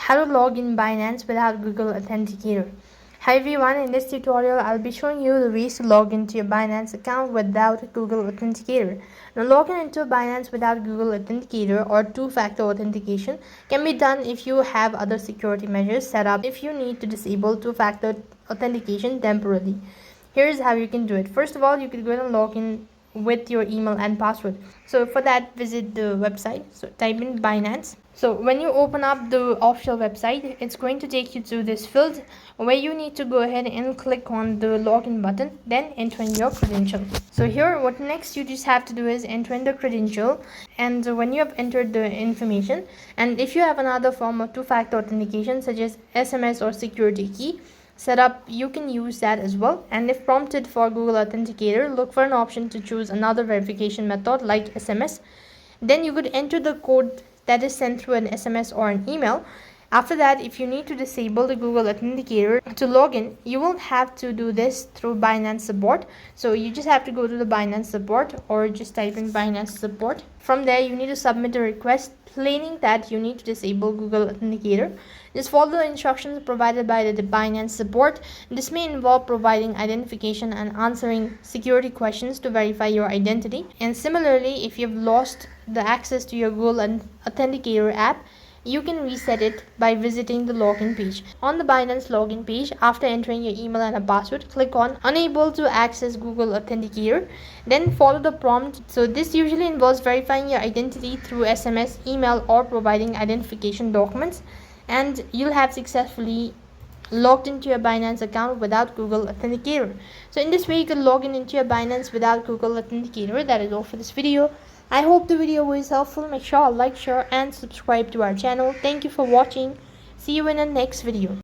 How to log in Binance without Google Authenticator. Hi everyone, in this tutorial I'll be showing you the ways to log into your Binance account without Google Authenticator. Now logging into Binance without Google Authenticator or two-factor authentication can be done if you have other security measures set up if you need to disable two-factor authentication temporarily. Here's how you can do it. First of all, you can go and log in with your email and password. So for that, visit the website. So type in Binance. So when you open up the official website, it's going to take you to this field where you need to go ahead and click on the login button, then enter in your credential. So here, what next you just have to do is enter in the credential, and when you have entered the information, and if you have another form of two-factor authentication such as SMS or security key set up, you can use that as well. And if prompted for Google Authenticator, look for an option to choose another verification method like SMS. Then you could enter the code that is sent through an SMS or an email. After that, if you need to disable the Google Authenticator to log in, you won't have to do this through Binance support. So you just have to go to the Binance support or just type in Binance support. From there, you need to submit a request explaining that you need to disable Google Authenticator. Just follow the instructions provided by the Binance support. This may involve providing identification and answering security questions to verify your identity. And similarly, if you've lost the access to your Google Authenticator app, you can reset it by visiting the login page. On the Binance login page, after entering your email and a password, click on Unable to access Google Authenticator. Then follow the prompt. So this usually involves verifying your identity through SMS, email, or providing identification documents, and you'll have successfully logged into your Binance account without Google Authenticator. So in this way, you can log in into your Binance without Google Authenticator. That is all for this video. I hope the video was helpful. Make sure to like, share, and subscribe to our channel. Thank you for watching. See you in the next video.